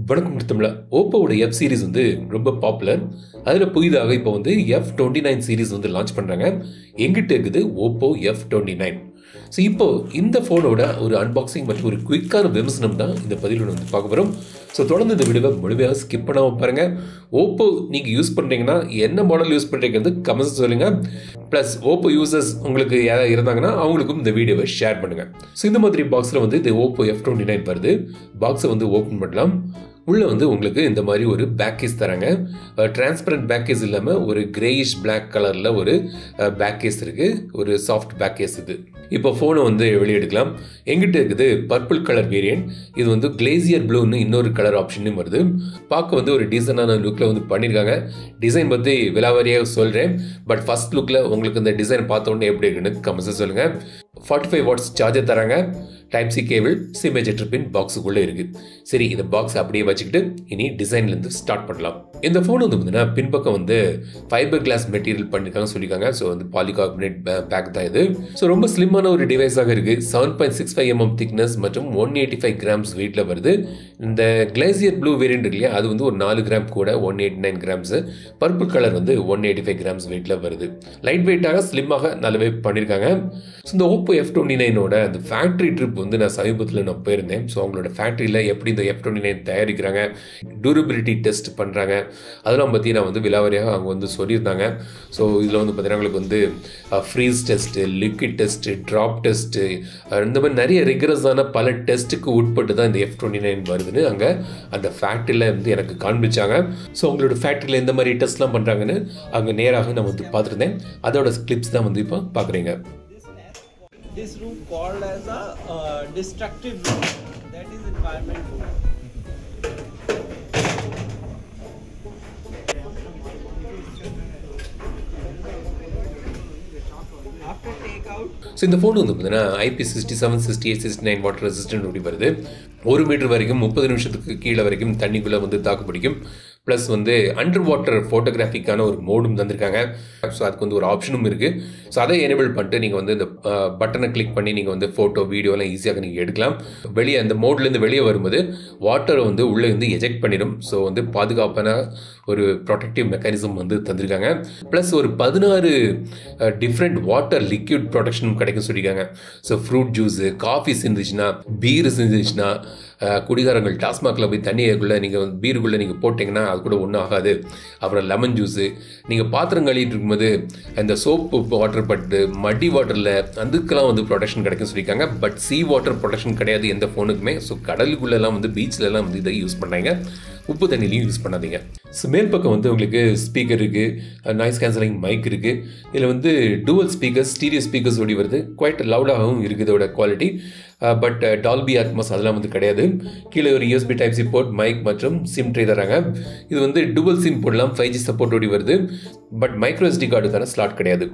வணக்கம் தமிழா. ஓப்போவோட F series வந்து ரொம்ப பாப்புலர். அதில் புதிதாக இப்போ வந்து F29 சீரிஸ் வந்து லான்ச் பண்ணுறாங்க. எங்கிட்ட இருக்குது ஓப்போ F29. ஸோ இப்போ இந்த ஃபோனோட ஒரு அன்பாக்சிங் மற்றும் ஒரு குயிக்கான விமர்சனம் தான் இந்த பதிவில் வந்து பார்க்க போகிறோம். ஸோ தொடர்ந்து இந்த வீடியோவை முழுமையாக ஸ்கிப் பண்ணாமல் பாருங்கள். ஓப்போ நீங்கள் யூஸ் பண்ணுறீங்கன்னா என்ன மாடல் யூஸ் பண்ணுறீங்கிறது கமெண்ட்ஸ் சொல்லுங்கள். ப்ளஸ் ஓப்போ யூசர்ஸ் உங்களுக்கு யாராவது இருந்தாங்கன்னா அவங்களுக்கும் இந்த வீடியோவை ஷேர் பண்ணுங்கள். ஸோ இந்த மாதிரி பாக்ஸில் வந்து இந்த ஓப்போ F29 வருது. பாக்ஸை வந்து ஓப்பன் பண்ணலாம். உள்ளே வந்து உங்களுக்கு இந்த மாதிரி ஒரு பேக் கேஸ் தராங்க. டிரான்ஸ்பரண்ட் பேக் கேஸ் இல்லாமல் ஒரு கிரேயிஷ் பிளாக் கலரில் ஒரு பேக் கேஸ் இருக்குது. ஒரு சாஃப்ட் பேக் கேஸ் இது. இப்போ ஃபோனை வந்து வெளியே எடுக்கலாம். எங்கிட்ட இருக்குது பர்பிள் கலர் வேரியன்ட். இது வந்து கிளேசியர் ப்ளூன்னு இன்னொரு கலர் ஆப்ஷனும் வருது. பார்க்க வந்து ஒரு டீசனான லுக்கில் வந்து பண்ணியிருக்காங்க. டிசைன் பற்றி விலாவாரியாக சொல்கிறேன். பட் ஃபர்ஸ்ட் லுக்கில் உங்களுக்கு இந்த டிசைன் பார்த்த உடனே எப்படி இருக்குன்னு கமெண்ட்ஸை சொல்லுங்கள். 45 வாட்ஸ் சார்ஜர் தராங்க. Type C cable, SIM ejector pin பாக்ஸுக்குள்ளே இருக்குது. சரி, இந்த பாக்ஸ் அப்படியே வச்சுக்கிட்டு இனி டிசைன்லேருந்து ஸ்டார்ட் பண்ணலாம். இந்த ஃபோன் வந்து பார்த்தீங்கன்னா பின்பக்கம் வந்து ஃபைபர் கிளாஸ் மெட்டீரியல் பண்ணியிருக்காங்க சொல்லியிருக்காங்க. ஸோ வந்து பாலிகார்பனேட் பேக் தான் இது. ஸோ ரொம்ப ஸ்லிம்மான ஒரு டிவைஸாக இருக்குது. 7.65 mm திக்னஸ் மற்றும் 185 கிராம்ஸ் வெயிட்டில் வருது. இந்த கிளேசியர் ப்ளூ வேரியன்ட் இருக்கு இல்லையா, அது வந்து ஒரு 4 கிராம் கூட 189 கிராம்ஸ். பர்பிள் கலர் வந்து 185 கிராம்ஸ் வெயிட்டில் வருது. லைட் வெயிட்டாக ஸ்லிம்மாக நல்லாவே பண்ணியிருக்காங்க. ஸோ இந்த ஓப்போ F29ஓட அந்த ஃபேக்ட்ரி ட்ரிப் வந்து நான் சமீபத்தில் நான் போயிருந்தேன். ஸோ அவங்களோட ஃபேக்ட்ரியில் எப்படி இந்த F29 தயாரிக்கிறாங்க, டியூரபிலிட்டி டெஸ்ட் பண்ணுறாங்க, அதெல்லாம் பற்றி நான் வந்து விலாவரியாக அவங்க வந்து சொல்லியிருந்தாங்க. ஸோ இதில் வந்து பார்த்தீங்கன்னா உங்களுக்கு வந்து freeze test, liquid test, drop test, இந்த மாதிரி நிறைய ரிகரஸான பல டெஸ்ட்டுக்கு உட்பட்டு தான் இந்த F29 வருதுன்னு அங்கே அந்த ஃபேக்ட்ரியில் வந்து எனக்கு காண்பிச்சாங்க. ஸோ அவங்களோட ஃபேக்ட்ரியில் எந்த மாதிரி டெஸ்ட்லாம் பண்ணுறாங்கன்னு அங்கே நேராக நான் வந்து பார்த்துருந்தேன். அதோட கிளிப்ஸ் தான் வந்து இப்போ பார்க்குறீங்க. This room called as a destructive room, that is environment room. After take out, so இந்த ஃபோன் வந்து பார்த்தீங்கன்னா IP67, 68, 69 வாட்டர் ரெசிஸ்டன்ட் அப்படி வருது. 1 மீட்டர் வரைக்கும் 30 நிமிஷத்துக்கு கீழே வரைக்கும் தண்ணிக்குள்ளே வந்து தாக்கு பிடிக்கும். ப்ளஸ் வந்து அண்டர் வாட்டர் ஃபோட்டோகிராஃபிக்கான ஒரு மோடும் தந்திருக்காங்க. ஸோ அதுக்கு வந்து ஒரு ஆப்ஷனும் இருக்குது. ஸோ அதை எனேபிள் பண்ணிட்டு நீங்கள் வந்து இந்த பட்டனை கிளிக் பண்ணி நீங்கள் வந்து ஃபோட்டோ வீடியோலாம் ஈஸியாக நீங்கள் எடுக்கலாம். வெளியே அந்த மோட்லேருந்து வெளியே வரும்போது வாட்டரை வந்து உள்ளே வந்து எஜெக்ட் பண்ணிடும். ஸோ வந்து பாதுகாப்பான ஒரு ப்ரொடெக்டிவ் மெக்கானிசம் வந்து தந்திருக்காங்க. ப்ளஸ் ஒரு 16 டிஃப்ரெண்ட் வாட்டர் லிக்விட் ப்ரொடெக்ஷனும் கிடைக்கும் சொல்லியிருக்காங்க. ஸோ ஃப்ரூட் ஜூஸு, காஃபி செஞ்சிச்சுன்னா, பீர் செஞ்சிச்சுன்னா, குடிகாரங்கள் டாஸ்மாகில் போய் தண்ணிக்குள்ளே நீங்கள் பீருக்குள்ளே நீங்கள் போட்டிங்கன்னா அது கூட ஒன்றும் ஆகாது. அப்புறம் லெமன் ஜூஸு, நீங்கள் பாத்திரம் கழுவிட்டு இருக்கும்போது அந்த சோப்பு வாட்டர் பட்டு மடி வாட்டரில் அதுக்கெல்லாம் வந்து ப்ரொடெக்ஷன் கிடைக்கும் சொல்லியிருக்காங்க. பட் சீ வாட்டர் ப்ரொடெக்ஷன் கிடையாது எந்த ஃபோனுக்குமே. ஸோ கடலுக்குள்ளெல்லாம் வந்து பீச்லலாம் வந்து இதை யூஸ் பண்ணாங்க. உப்பு தண்ணிலையும் யூஸ் பண்ணாதீங்க. ஸோ மேல் பக்கம் வந்து உங்களுக்கு ஸ்பீக்கர் இருக்குது, நாய்ஸ் கேன்சலிங் மைக் இருக்குது. இதில் வந்து டூவல் ஸ்பீக்கர்ஸ், ஸ்டீரியோ ஸ்பீக்கர்ஸ் ஓடி வருது. குவைட் லவுடாகவும் இருக்குது இதோட குவாலிட்டி. பட் டால்பி அட்மாஸ் அதெல்லாம் வந்து கிடையாது. கீழே ஒரு USB டைப்-C போர்ட், மைக் மற்றும் சிம் ட்ரே தராங்க. இது வந்து டூவல் சிம் போடலாம். 5G சப்போர்ட் ஓடி வருது. பட் மைக்ரோ SD கார்டுக்கான ஸ்லாட் கிடையாது.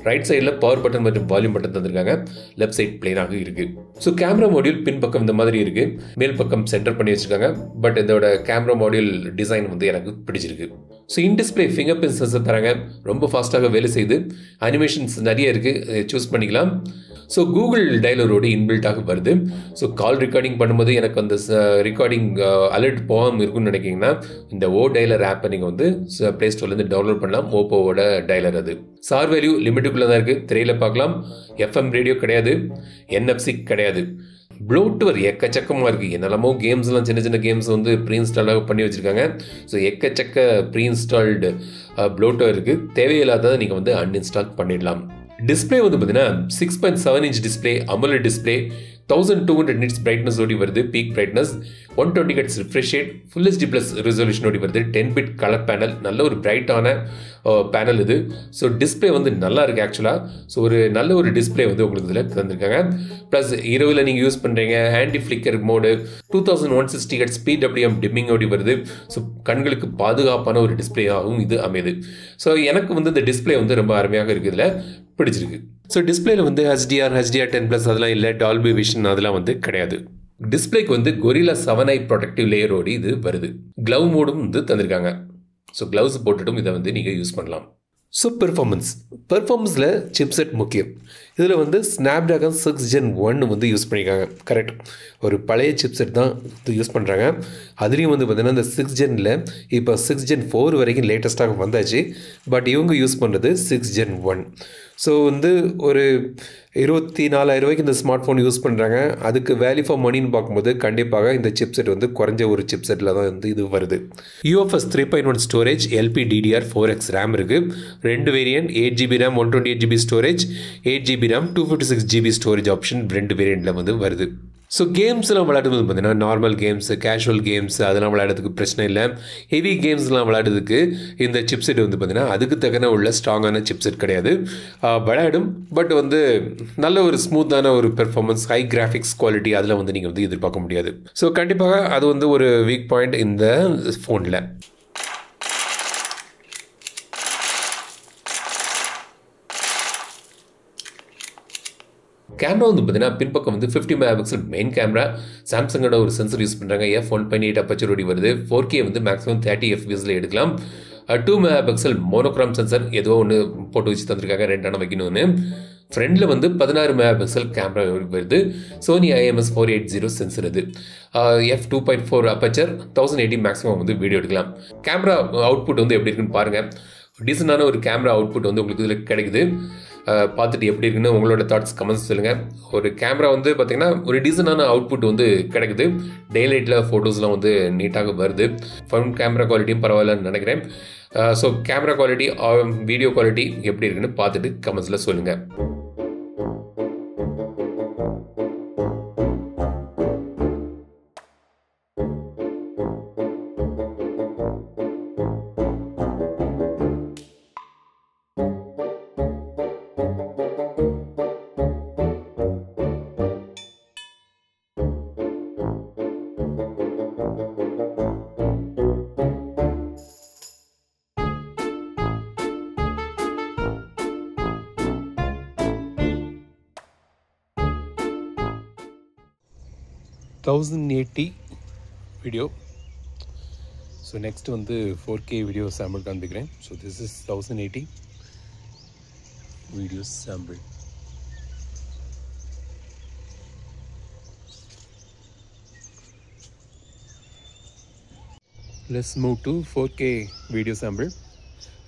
ரைட் சைடில் பவர் பட்டன் மற்றும் வால்யூம் பட்டன் தந்திருக்காங்க. லெஃப்ட் சைட் பிளேனாக இருக்குது. ஸோ கேமரா மாடியூல் பின் பக்கம் இந்த மாதிரி இருக்குது. மேல் பக்கம் சென்டர் பண்ணி வச்சுருக்காங்க. பட் இதோட கேமரா மாடியூல் டிசைன் வந்து எனக்கு பிடிச்சிருக்கு. So in-display finger print sensor தராங்க. ரொம்ப ஃபாஸ்ட்டாக வேலை செய்யுது. அனிமேஷன்ஸ் நிறைய இருக்குது, சூஸ் பண்ணிக்கலாம். ஸோ கூகுள் டயலரோடு இன்பில்ட்டாக வருது. ஸோ கால் ரெக்கார்டிங் பண்ணும்போது எனக்கு அந்த ரெக்கார்டிங் அலர்ட் போகாமல் இருக்குன்னு நினைக்கிங்கன்னா இந்த டயலர் ஆப்பை நீங்கள் வந்து ப்ளே ஸ்டோர்லேருந்து டவுன்லோட் பண்ணலாம். ஓப்போவோட டயலர் அது. சார் வேல்யூ லிமிட்டுக்குள்ளே தான் இருக்குது. திரையில் பார்க்கலாம். FM ரேடியோ கிடையாது, NFC கிடையாது. ப்ளோட்வர் எக்கச்சக்கமாக இருக்குது. என்னெல்லாமோ கேம்ஸ்லாம் சின்ன சின்ன கேம்ஸ் வந்து ப்ரீஇன்ஸ்டாலாக பண்ணி வச்சுருக்காங்க. ஸோ எக்கச்சக்க ப்ரீஇன்ஸ்டால்டு ப்ளோட்வர் இருக்குது. தேவையில்லாததை நீங்கள் வந்து அன்இன்ஸ்டால் பண்ணிடலாம். டிஸ்பிளே வந்து பார்த்தீங்கன்னா 6.7 inch display, AMOLED display, 1200 nits brightness ஓடி வருது. Peak brightness 120 Hz refresh rate, Full HD Plus resolution ஓடி வருது. 10-bit கலர் பேனல், நல்ல ஒரு பிரைட்டான பேனல் இது. ஸோ டிஸ்பிளே வந்து நல்லா இருக்குது ஆக்சுவலாக. ஸோ ஒரு நல்ல ஒரு டிஸ்பிளே வந்து உங்களுக்கு இதில் தந்திருக்காங்க. ப்ளஸ் இரவில் நீங்கள் யூஸ் பண்ணுறீங்க. Anti flicker mode, 2160 Hz PWM dimming ஓடி வருது. ஸோ கண்களுக்கு பாதுகாப்பான ஒரு டிஸ்பிளேயாகவும் இது அமையுது. ஸோ எனக்கு வந்து இந்த டிஸ்பிளே வந்து ரொம்ப அருமையாக இருக்குது, இதில் பிடிச்சிருக்கு. ஸோ டிஸ்பிளேல வந்து HDR10+ அதெல்லாம் இல்லை. டால்பி விஷன் அதெல்லாம் வந்து கிடையாது. டிஸ்பிளேக்கு வந்து Gorilla 7i ப்ரொடெக்டிவ் லேயரோடு இது வருது. க்ளவ் மோடும் வந்து தந்திருக்காங்க. ஸோ க்ளவுஸ் போட்டுட்டும் இதை வந்து நீங்கள் யூஸ் பண்ணலாம். ஸோ பெர்ஃபார்மன்ஸில் சிப்செட் முக்கியம். இதில் வந்து ஸ்னாப்ட்ராகன் 6 Gen 1 வந்து யூஸ் பண்ணியிருக்காங்க. கரெக்ட், ஒரு பழைய சிப்செட் தான் யூஸ் பண்ணுறாங்க. அதுலேயும் வந்து பார்த்திங்கன்னா இந்த 6 Genல இப்போ 6 Gen 4 வரைக்கும் லேட்டஸ்ட்டாக வந்தாச்சு. பட் இவங்க யூஸ் பண்ணுறது 6 Gen 1. ஸோ வந்து ஒரு 24,000 ரூபாய்க்கு இந்த ஸ்மார்ட் ஃபோன் யூஸ் பண்ணுறாங்க. அதுக்கு வேல்யூ ஃபார் மணின்னு பார்க்கும்போது கண்டிப்பாக இந்த சிப்செட் வந்து குறைஞ்ச ஒரு சிப்செட்டில் தான் வந்து இது வருது. UFS 3.1 ஸ்டோரேஜ், LPDDR4X ரேம் இருக்குது. 2 variant, 8GB RAM 128GB storage, 8GB RAM 256GB storage option 2 வேரியண்ட்டில் வந்து வருது. ஸோ கேம்ஸ்லாம் விளையாடுறது பார்த்தீங்கன்னா நார்மல் கேம்ஸு, கேஷுவல் கேம்ஸ் அதெல்லாம் விளையாடுறதுக்கு பிரச்சனை இல்லை. ஹெவி கேம்ஸ்லாம் விளையாடுறதுக்கு இந்த சிப்செட் வந்து பார்த்திங்கன்னா அதுக்கு தக்கன உள்ள ஸ்ட்ராங்கான சிப்செட் கிடையாது. விளையாடும், பட் வந்து நல்ல ஒரு ஸ்மூத்தான ஒரு பெர்ஃபார்மன்ஸ், ஹை கிராஃபிக்ஸ் குவாலிட்டி அதில் வந்து நீங்கள் வந்து எதிர்பார்க்க முடியாது. ஸோ கண்டிப்பாக அது வந்து ஒரு வீக் பாயிண்ட் இந்த ஃபோனில். கேமரா வந்து பார்த்தீங்கன்னா பின்பக்கம் வந்து 50 மெகாபிக்சல் மெயின் கேமரா, சாம்சங்கோட ஒரு சென்சர் யூஸ் பண்ணுறாங்க. f1.8 அப்பச்சரோடி வருது. 4K வந்து மேக்ஸிமம் 30 FPSல எடுக்கலாம். 2 மெகாபிக்சல் மோனோக்ரோம் சென்சர் ஏதோ ஒன்று போட்டு வச்சு தந்திருக்காங்க, 2 வைக்கணும்னு. ஃப்ரண்டில் வந்து 16 மெகாபிக்சல் கேமரா வருது. சோனி IMX 480 சென்சர் இது. f2.4 அப்பச்சர், 1080 மேக்ஸிமம் வந்து வீடியோ எடுக்கலாம். கேமரா அவுட்புட் வந்து எப்படி இருக்குன்னு பாருங்கள். டீசெண்டான ஒரு கேமரா அவுட்புட் வந்து உங்களுக்கு இதில் கிடைக்குது. பார்த்துட்டு எப்படி இருக்குன்னு உங்களோட தாட்ஸ் கமெண்ட்ஸ் சொல்லுங்கள். ஒரு கேமரா வந்து பார்த்திங்கன்னா ஒரு டீசெண்டான அவுட்புட் வந்து கிடைக்குது. டேலைட்டில் ஃபோட்டோஸ்லாம் வந்து நீட்டாக வருது. ஃப்ரண்ட் கேமரா குவாலிட்டியும் பரவாயில்லன்னு நினைக்கிறேன். So camera quality, video quality எப்படி இருக்குன்னு பார்த்துட்டு கமெண்ட்ஸில் சொல்லுங்கள். வீடியோ. ஸோ நெக்ஸ்ட் வந்து 4K வீடியோ சாம்பிள் காண்பிக்கிறேன். So this is 1080 video sample. Let's move to 4K video sample.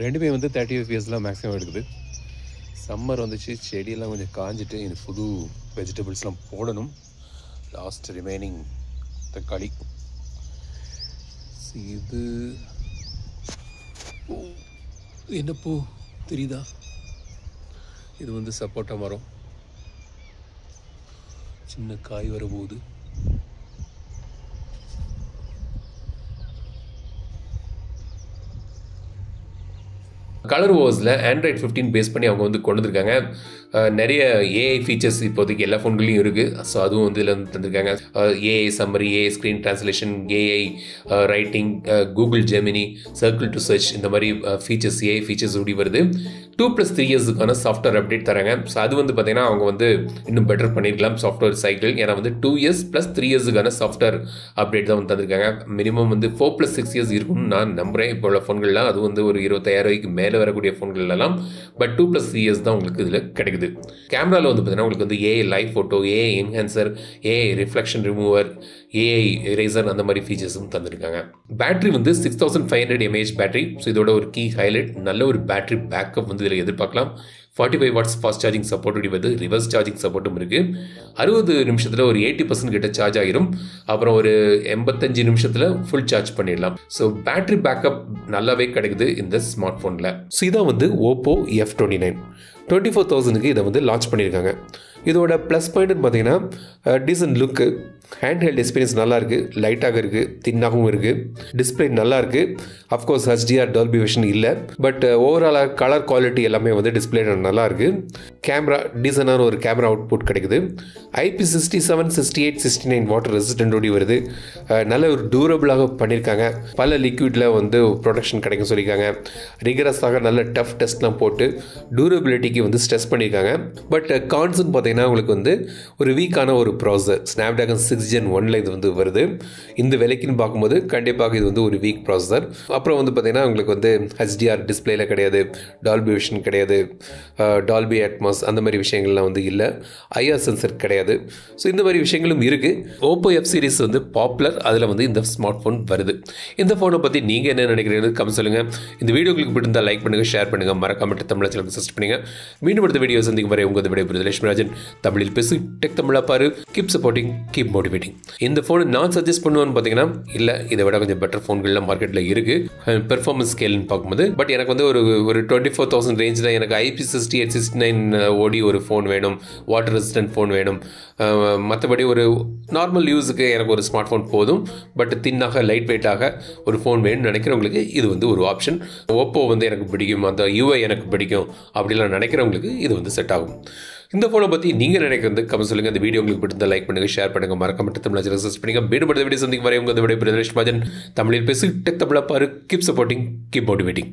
ரெண்டுமே வந்து 30 FPSலாம் மேக்ஸிமம் எடுக்குது. சம்மர் வந்துச்சு, செடியெல்லாம் கொஞ்சம் காஞ்சிட்டு இந்த புது வெஜிடபிள்ஸ்லாம் போடணும். லாஸ்ட் ரிமைனிங் தக்காளி. இது என்ன பூ தெரியுதா? இது வந்து சப்போட்டா மரம். சின்ன காய் வர போகுது. கலர் ஓவர்ஸில் ஆண்ட்ராய்ட் 15 பேஸ் பண்ணி அவங்க வந்து கொண்டு வந்திருக்காங்க. நிறைய ஏஐ ஃபீச்சர்ஸ் இப்போதைக்கு எல்லா ஃபோன்களையும் இருக்குது. ஸோ அதுவும் வந்து இதில் வந்து தந்திருக்காங்க. AI summary, AI screen translation, AI writing, Google Gemini, circle to search, இந்த மாதிரி ஃபீச்சர்ஸ், ஏஐ ஃபீச்சர்ஸ் ஓடி வருது. 2+3 இயர்ஸுக்கான சாஃப்ட்வேர் அப்டேட் தராங்க. ஸோ அது வந்து பார்த்திங்கன்னா அவங்க வந்து இன்னும் பெட்டர் பண்ணியிருக்கலாம் சாஃப்ட்வேர் சைக்கிள். ஏன்னா வந்து 2 years + 3 இயர்ஸுக்கான சாஃப்ட்வேர் அப்டேட் தான் வந்து தந்திருக்காங்க. மினிமம் வந்து 4+6 இயர்ஸ் இருக்கும்னு நான் நம்புகிறேன். இப்போ உள்ள ஃபோன்கள்லாம் அது வந்து ஒரு 25,000 ரூபாய்க்கு மேலே வரக்கூடிய ஃபோன்கள்லாம். பட் 2+3 இயர்ஸ் தான் உங்களுக்கு இதில் கிடைக்குது. கேமராவில் வந்து பார்த்தீங்கன்னா உங்களுக்கு வந்து AI live photo, AI enhancer, AI reflection remover, AI eraser, அந்த மாதிரி ஃபீச்சர்ஸும் தந்திருக்காங்க. பேட்டரி வந்து 6500 mAh பேட்டரி. ஸோ இதோட ஒரு கீ ஹைலைட், நல்ல ஒரு பேட்டரி பேக்கப் வந்து இதில் எதிர்பார்க்கலாம். 45 watts ஃபாஸ்ட் சார்ஜிங் சப்போர்ட் வருது. ரிவர்ஸ் சார்ஜிங் சப்போர்ட்டும் இருக்குது. 60 நிமிஷத்தில் ஒரு 80% கிட்ட சார்ஜ் ஆகிரும். அப்புறம் ஒரு 85 நிமிஷத்தில் ஃபுல் சார்ஜ் பண்ணிடலாம். ஸோ பேட்டரி பேக்கப் நல்லாவே கிடைக்குது இந்த ஸ்மார்ட் ஃபோனில். ஸோ இதான் வந்து ஓப்போ F29 24,000க்கு இதை வந்து லான்ச் பண்ணியிருக்காங்க. இதோட ப்ளஸ் பாயிண்ட்னு பார்த்தீங்கன்னா டீசன்ட் லுக்கு, ஹேண்ட்ஹெல்ட் எக்ஸ்பீரியன்ஸ் நல்லாயிருக்கு, லைட்டாக இருக்குது, தின்னாகவும் இருக்குது, டிஸ்பிளே நல்லாயிருக்கு. அஃப்கோர்ஸ் HDR டால்பி விஷன் இல்லை, பட் ஓவராலாக கலர் குவாலிட்டி எல்லாமே வந்து டிஸ்பிளே நல்லாயிருக்கு. கேமரா டீசனான ஒரு கேமரா அவுட்புட் கிடைக்குது. IP67, 68, 69 வாட்டர் ரெசிஸ்டன்டோடி வருது. நல்ல ஒரு டூரபிளாக பண்ணியிருக்காங்க. பல லிக்விடில் வந்து ப்ரொடக்ஷன் கிடைக்கும் சொல்லியிருக்காங்க. ரிகரஸாக நல்ல டஃப் டெஸ்ட்லாம் போட்டு டூரபிலிட்டிக்கு இங்கே வந்து ஸ்ட்ரெஸ் பண்ணியிருக்காங்க. பட் கான்ஸ்னு பார்த்தீங்கன்னா உங்களுக்கு வந்து ஒரு வீக்கான ஒரு ப்ராசஸர் ஸ்னாப்டிராகன் 6 Gen 1ல் இது வந்து வருது. இந்த விலைக்குன்னு பார்க்கும்போது கண்டிப்பாக இது வந்து ஒரு வீக் ப்ராசஸர். அப்புறம் வந்து பார்த்தீங்கன்னா உங்களுக்கு வந்து HDR டிஸ்பிளேல கிடையாது, டால்பி விஷன் கிடையாது, டால்பி அட்மாஸ் அந்த மாதிரி விஷயங்கள்லாம் வந்து இல்லை, IR சென்சர் கிடையாது. ஸோ இந்த மாதிரி விஷயங்களும் இருக்குது. ஓப்போ F சீரிஸ் வந்து பாப்புலர், அதில் வந்து இந்த ஸ்மார்ட் ஃபோன் வருது. இந்த ஃபோனை பற்றி நீங்கள் என்ன நினைக்கிறீங்க கமெண்ட் சொல்லுங்கள். இந்த வீடியோ உங்களுக்கு பிடிச்சிருந்தால் லைக் பண்ணுங்கள், ஷேர் பண்ணுங்கள், மறக்காம தமிழ் சேனலுக்கு சப்ஸ்கிரைப் பண்ணுங்கள். மீண்டும் அடுத்த வீடியோ சந்திக்கும் வரை உங்கள் விடைபெறுவது லட்சுமிராஜன். தமிழில் பேசு, டெக் தமிழா பாரு, கீப் சப்போர்ட்டிங், கீப் மோட்டிவேட்டிங். இந்த ஃபோனை நான் சஜஸ்ட் பண்ணுவேன்னு பார்த்தீங்கன்னா இல்லை, இதை விட கொஞ்சம் பெட்டர் ஃபோன்கள்லாம் மார்க்கெட்டில் இருக்குது பெர்ஃபார்மன்ஸ் ஸ்கேல்னு பார்க்கும்போது. பட் எனக்கு வந்து ஒரு 24,000 ரேஞ்சில் எனக்கு IP68 69 ஓடி ஒரு ஃபோன் வேணும், வாட்டர் ரெசிஸ்டன்ட் ஃபோன் வேணும். மற்றபடி ஒரு நார்மல் யூஸுக்கு எனக்கு ஒரு ஸ்மார்ட் ஃபோன் போதும். பட் தின்னாக லைட் வெயிட்டாக ஒரு ஃபோன் வேணும்னு நினைக்கிறவங்களுக்கு இது வந்து ஒரு ஆப்ஷன். ஓப்போ வந்து எனக்கு பிடிக்கும், அந்த UI எனக்கு பிடிக்கும் அப்படிலாம் நினைக்கிறவங்களுக்கு இது வந்து செட் ஆகும். இந்த ஃபோனை பற்றி நீங்கள் நினைக்கிறது கமெண்ட் சொல்லுங்கள். இந்த வீடியோ உங்களுக்கு பிடிச்சிருந்தால் லைக் பண்ணுங்கள், ஷேர் பண்ணுங்கள், மறக்காம தமிழ் சேனலை சப்ஸ்கிரைப் பண்ணுங்கள். மீண்டும் அடுத்த வீடியோ சந்திக்கும் வரை உங்கள் விடைபெறுவது லட்சுமிராஜன். தமிழில் பேசு, டெக் தமிழா பாரு, கீப் சப்போர்ட்டிங், கீப் மோட்டிவேட்டிங்.